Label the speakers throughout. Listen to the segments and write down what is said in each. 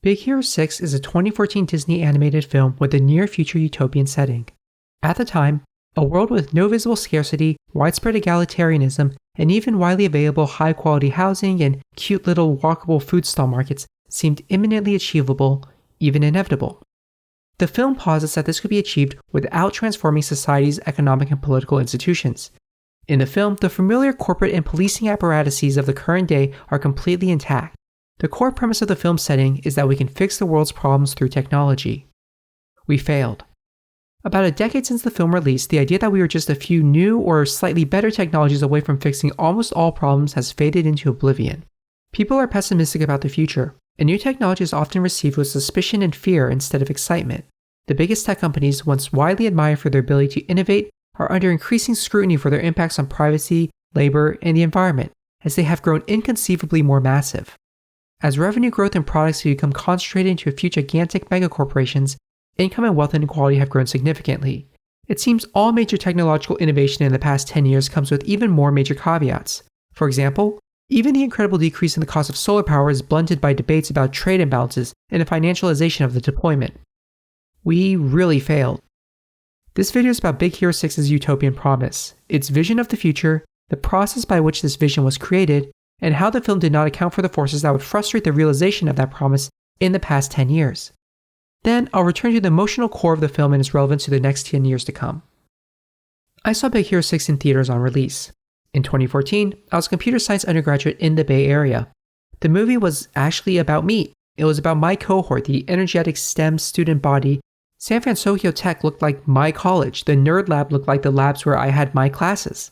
Speaker 1: Big Hero 6 is a 2014 Disney animated film with a near-future utopian setting. At the time, a world with no visible scarcity, widespread egalitarianism, and even widely available high-quality housing and cute little walkable food stall markets seemed imminently achievable, even inevitable. The film posits that this could be achieved without transforming society's economic and political institutions. In the film, the familiar corporate and policing apparatuses of the current day are completely intact. The core premise of the film's setting is that we can fix the world's problems through technology. We failed. About a decade since the film released, the idea that we were just a few new or slightly better technologies away from fixing almost all problems has faded into oblivion. People are pessimistic about the future, and new technology is often received with suspicion and fear instead of excitement. The biggest tech companies, once widely admired for their ability to innovate, are under increasing scrutiny for their impacts on privacy, labor, and the environment, as they have grown inconceivably more massive. As revenue growth and products have become concentrated into a few gigantic megacorporations, income and wealth inequality have grown significantly. It seems all major technological innovation in the past 10 years comes with even more major caveats. For example, even the incredible decrease in the cost of solar power is blunted by debates about trade imbalances and the financialization of the deployment. We really failed. This video is about Big Hero 6's utopian promise, its vision of the future, the process by which this vision was created, and how the film did not account for the forces that would frustrate the realization of that promise in the past 10 years. Then, I'll return to the emotional core of the film and its relevance to the next 10 years to come. I saw Big Hero 6 in theaters on release. In 2014, I was a computer science undergraduate in the Bay Area. The movie was actually about me. It was about my cohort, the energetic STEM student body. San Francisco Tech looked like my college. The nerd lab looked like the labs where I had my classes.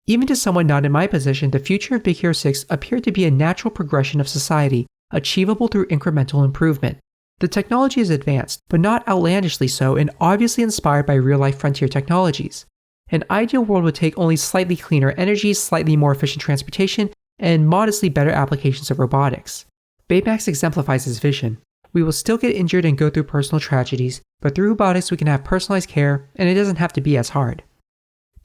Speaker 1: Even to someone not in my position, the future of Big Hero 6 appeared to be a natural progression of society, achievable through incremental improvement. The technology is advanced, but not outlandishly so, and obviously inspired by real-life frontier technologies. An ideal world would take only slightly cleaner energy, slightly more efficient transportation, and modestly better applications of robotics. Baymax exemplifies this vision. We will still get injured and go through personal tragedies, but through robotics we can have personalized care, and it doesn't have to be as hard.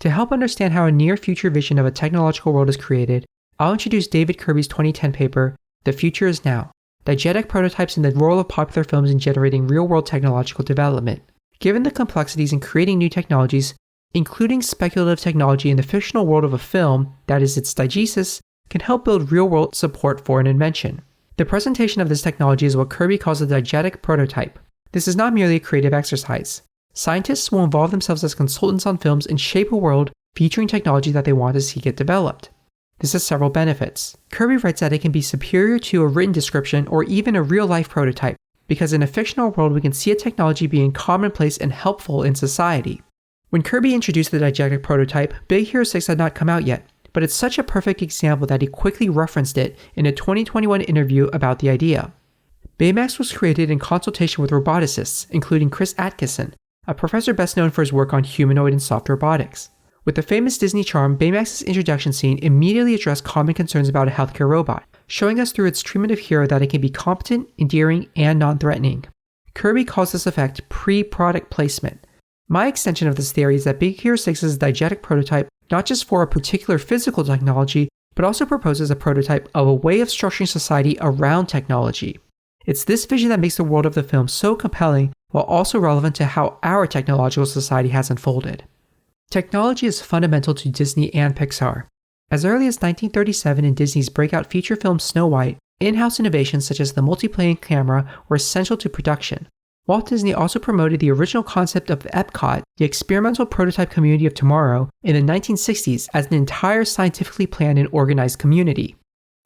Speaker 1: To help understand how a near-future vision of a technological world is created, I'll introduce David Kirby's 2010 paper, The Future is Now: Diegetic Prototypes and the Role of Popular Films in Generating Real-World Technological Development. Given the complexities in creating new technologies, including speculative technology in the fictional world of a film, that is its diegesis, can help build real-world support for an invention. The presentation of this technology is what Kirby calls a diegetic prototype. This is not merely a creative exercise. Scientists will involve themselves as consultants on films and shape a world featuring technology that they want to see get developed. This has several benefits. Kirby writes that it can be superior to a written description or even a real-life prototype, because in a fictional world we can see a technology being commonplace and helpful in society. When Kirby introduced the diegetic prototype, Big Hero 6 had not come out yet, but it's such a perfect example that he quickly referenced it in a 2021 interview about the idea. Baymax was created in consultation with roboticists, including Chris Atkinson, a professor best known for his work on humanoid and soft robotics. With the famous Disney charm, Baymax's introduction scene immediately addressed common concerns about a healthcare robot, showing us through its treatment of Hero that it can be competent, endearing, and non-threatening. Kirby calls this effect pre-product placement. My extension of this theory is that Big Hero 6 is a diegetic prototype not just for a particular physical technology, but also proposes a prototype of a way of structuring society around technology. It's this vision that makes the world of the film so compelling, while also relevant to how our technological society has unfolded. Technology is fundamental to Disney and Pixar. As early as 1937 in Disney's breakout feature film Snow White, in-house innovations such as the multiplane camera were essential to production. Walt Disney also promoted the original concept of Epcot, the experimental prototype community of tomorrow, in the 1960s as an entire scientifically planned and organized community.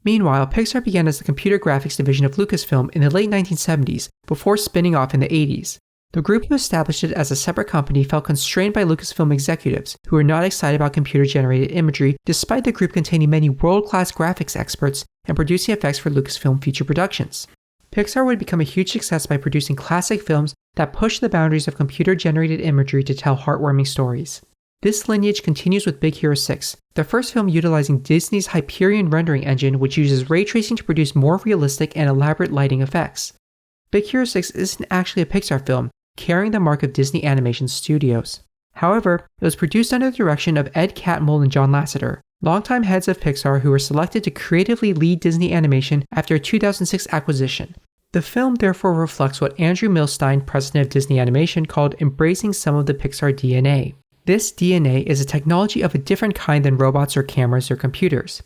Speaker 1: Meanwhile, Pixar began as the computer graphics division of Lucasfilm in the late 1970s, before spinning off in the 80s. The group who established it as a separate company felt constrained by Lucasfilm executives, who were not excited about computer-generated imagery despite the group containing many world-class graphics experts and producing effects for Lucasfilm feature productions. Pixar would become a huge success by producing classic films that push the boundaries of computer-generated imagery to tell heartwarming stories. This lineage continues with Big Hero 6, the first film utilizing Disney's Hyperion rendering engine, which uses ray tracing to produce more realistic and elaborate lighting effects. Big Hero 6 isn't actually a Pixar film, carrying the mark of Disney Animation Studios. However, it was produced under the direction of Ed Catmull and John Lasseter, longtime heads of Pixar who were selected to creatively lead Disney Animation after a 2006 acquisition. The film therefore reflects what Andrew Milstein, president of Disney Animation, called embracing some of the Pixar DNA. This DNA is a technology of a different kind than robots or cameras or computers.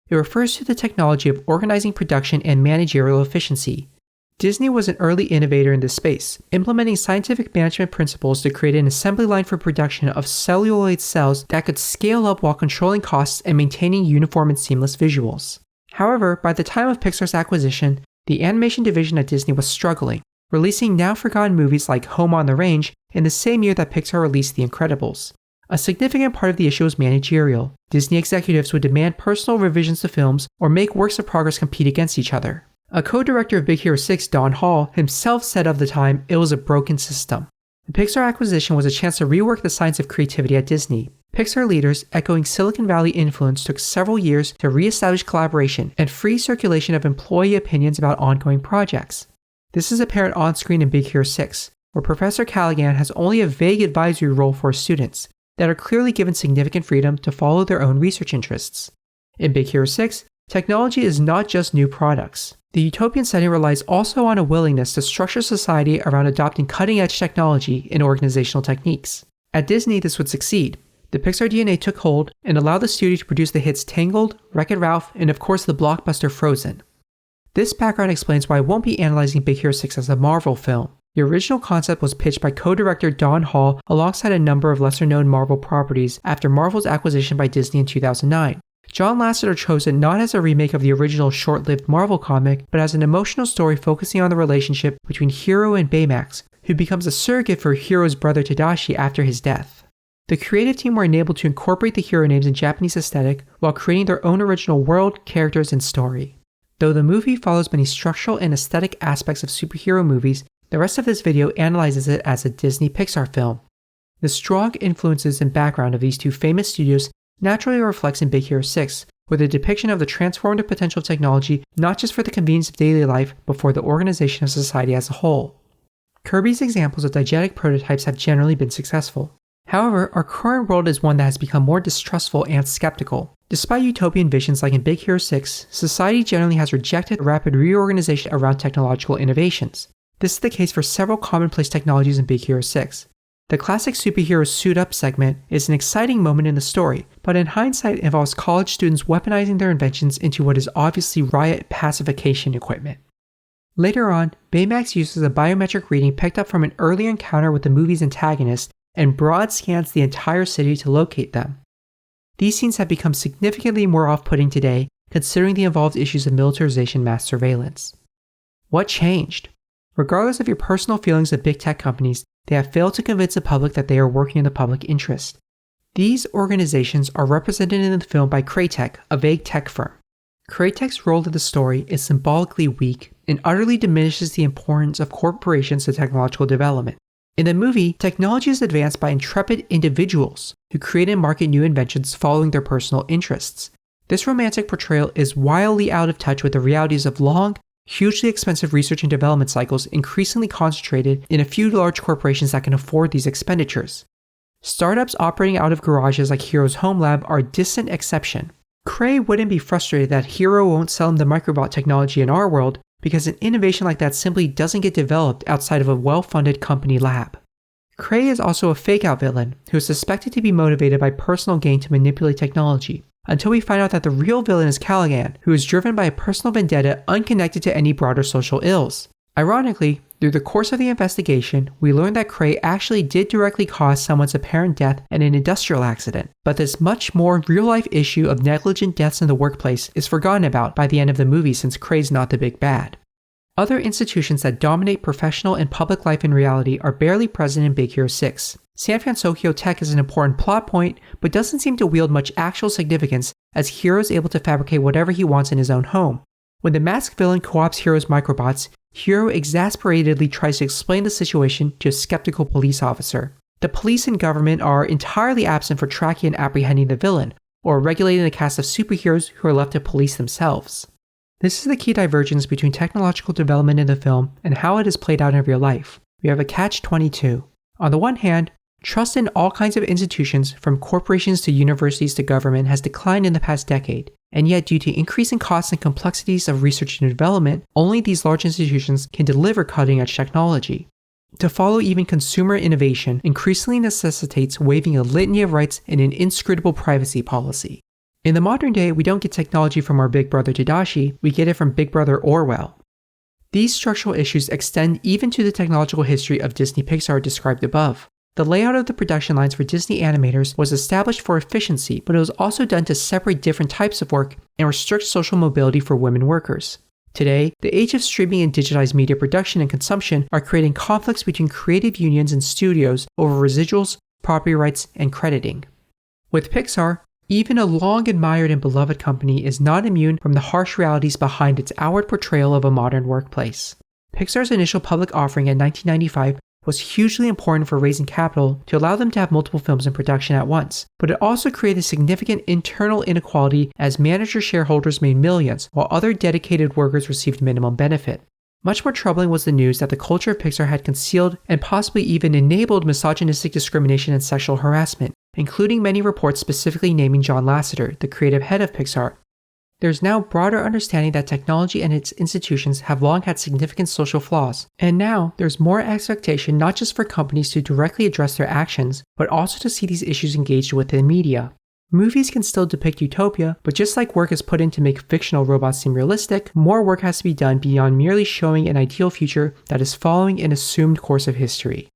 Speaker 1: It refers to the technology of organizing production and managerial efficiency. Disney was an early innovator in this space, implementing scientific management principles to create an assembly line for production of celluloid cells that could scale up while controlling costs and maintaining uniform and seamless visuals. However, by the time of Pixar's acquisition, the animation division at Disney was struggling, releasing now-forgotten movies like Home on the Range in the same year that Pixar released The Incredibles. A significant part of the issue was managerial. Disney executives would demand personal revisions to films or make works of progress compete against each other. A co-director of Big Hero 6, Don Hall, himself said of the time it was a broken system. The Pixar acquisition was a chance to rework the science of creativity at Disney. Pixar leaders, echoing Silicon Valley influence, took several years to re-establish collaboration and free circulation of employee opinions about ongoing projects. This is apparent on-screen in Big Hero 6, where Professor Callaghan has only a vague advisory role for students that are clearly given significant freedom to follow their own research interests. In Big Hero 6, technology is not just new products. The utopian setting relies also on a willingness to structure society around adopting cutting-edge technology and organizational techniques. At Disney, this would succeed. The Pixar DNA took hold and allowed the studio to produce the hits Tangled, Wreck-It Ralph, and of course the blockbuster Frozen. This background explains why I won't be analyzing Big Hero 6 as a Marvel film. The original concept was pitched by co-director Don Hall alongside a number of lesser-known Marvel properties after Marvel's acquisition by Disney in 2009. John Lasseter chose it not as a remake of the original short-lived Marvel comic, but as an emotional story focusing on the relationship between Hiro and Baymax, who becomes a surrogate for Hiro's brother Tadashi after his death. The creative team were enabled to incorporate the hero names in Japanese aesthetic while creating their own original world, characters, and story. Though the movie follows many structural and aesthetic aspects of superhero movies, the rest of this video analyzes it as a Disney Pixar film. The strong influences and background of these two famous studios naturally reflects in Big Hero 6, with a depiction of the transformative potential of technology not just for the convenience of daily life, but for the organization of society as a whole. Kirby's examples of diegetic prototypes have generally been successful. However, our current world is one that has become more distrustful and skeptical. Despite utopian visions like in Big Hero 6, society generally has rejected rapid reorganization around technological innovations. This is the case for several commonplace technologies in Big Hero 6. The classic superhero suit-up segment is an exciting moment in the story, but in hindsight involves college students weaponizing their inventions into what is obviously riot pacification equipment. Later on, Baymax uses a biometric reading picked up from an earlier encounter with the movie's antagonist and broad scans the entire city to locate them. These scenes have become significantly more off-putting today, considering the involved issues of militarization and mass surveillance. What changed? Regardless of your personal feelings of big tech companies, they have failed to convince the public that they are working in the public interest. These organizations are represented in the film by Crytek, a vague tech firm. Crytek's role in the story is symbolically weak and utterly diminishes the importance of corporations to technological development. In the movie, technology is advanced by intrepid individuals who create and market new inventions following their personal interests. This romantic portrayal is wildly out of touch with the realities of long, hugely expensive research and development cycles increasingly concentrated in a few large corporations that can afford these expenditures. Startups operating out of garages like Hiro's home lab are a distant exception. Cray wouldn't be frustrated that Hiro won't sell him the microbot technology in our world because an innovation like that simply doesn't get developed outside of a well-funded company lab. Cray is also a fake-out villain who is suspected to be motivated by personal gain to manipulate technology, until we find out that the real villain is Callaghan, who is driven by a personal vendetta unconnected to any broader social ills. Ironically, through the course of the investigation, we learn that Cray actually did directly cause someone's apparent death in an industrial accident, but this much more real-life issue of negligent deaths in the workplace is forgotten about by the end of the movie since Cray's not the big bad. Other institutions that dominate professional and public life in reality are barely present in Big Hero 6. San Francisco Tech is an important plot point, but doesn't seem to wield much actual significance as Hiro is able to fabricate whatever he wants in his own home. When the masked villain co-opts Hiro's microbots, Hiro exasperatedly tries to explain the situation to a skeptical police officer. The police and government are entirely absent for tracking and apprehending the villain, or regulating the cast of superheroes who are left to police themselves. This is the key divergence between technological development in the film and how it is played out in real life. We have a catch-22. On the one hand, Trust in all kinds of institutions, from corporations to universities to government, has declined in the past decade, and yet due to increasing costs and complexities of research and development, only these large institutions can deliver cutting-edge technology. To follow even consumer innovation increasingly necessitates waiving a litany of rights and an inscrutable privacy policy. In the modern day, we don't get technology from our big brother Tadashi, we get it from Big Brother Orwell. These structural issues extend even to the technological history of Disney Pixar described above. The layout of the production lines for Disney animators was established for efficiency, but it was also done to separate different types of work and restrict social mobility for women workers. Today, the age of streaming and digitized media production and consumption are creating conflicts between creative unions and studios over residuals, property rights, and crediting. With Pixar, even a long-admired and beloved company is not immune from the harsh realities behind its outward portrayal of a modern workplace. Pixar's initial public offering in 1995 was hugely important for raising capital to allow them to have multiple films in production at once, but it also created significant internal inequality as manager shareholders made millions while other dedicated workers received minimum benefit. Much more troubling was the news that the culture of Pixar had concealed and possibly even enabled misogynistic discrimination and sexual harassment, including many reports specifically naming John Lasseter, the creative head of Pixar. There's now broader understanding that technology and its institutions have long had significant social flaws, and now there's more expectation not just for companies to directly address their actions, but also to see these issues engaged with in media. Movies can still depict utopia, but just like work is put in to make fictional robots seem realistic, more work has to be done beyond merely showing an ideal future that is following an assumed course of history.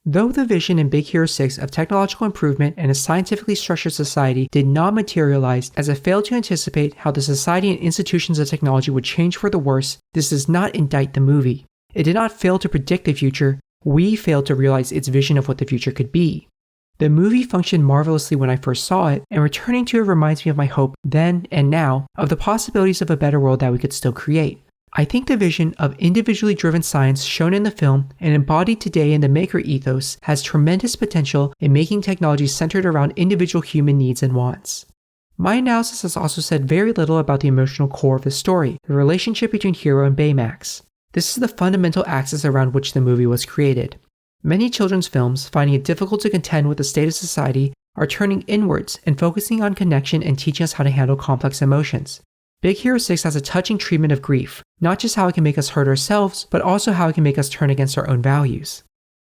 Speaker 1: Though the vision in Big Hero 6 of technological improvement and a scientifically structured society did not materialize, as it failed to anticipate how the society and institutions of technology would change for the worse, this does not indict the movie. It did not fail to predict the future, we failed to realize its vision of what the future could be. The movie functioned marvelously when I first saw it, and returning to it reminds me of my hope then and now of the possibilities of a better world that we could still create. I think the vision of individually driven science shown in the film and embodied today in the maker ethos has tremendous potential in making technology centered around individual human needs and wants. My analysis has also said very little about the emotional core of the story, the relationship between Hero and Baymax. This is the fundamental axis around which the movie was created. Many children's films, finding it difficult to contend with the state of society, are turning inwards and focusing on connection and teaching us how to handle complex emotions. Big Hero 6 has a touching treatment of grief, not just how it can make us hurt ourselves, but also how it can make us turn against our own values.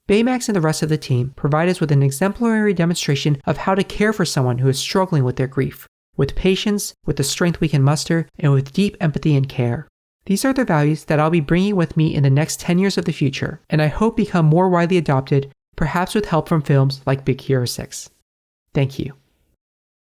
Speaker 1: Baymax and the rest of the team provide us with an exemplary demonstration of how to care for someone who is struggling with their grief, with patience, with the strength we can muster, and with deep empathy and care. These are the values that I'll be bringing with me in the next 10 years of the future, and I hope become more widely adopted, perhaps with help from films like Big Hero 6. Thank you.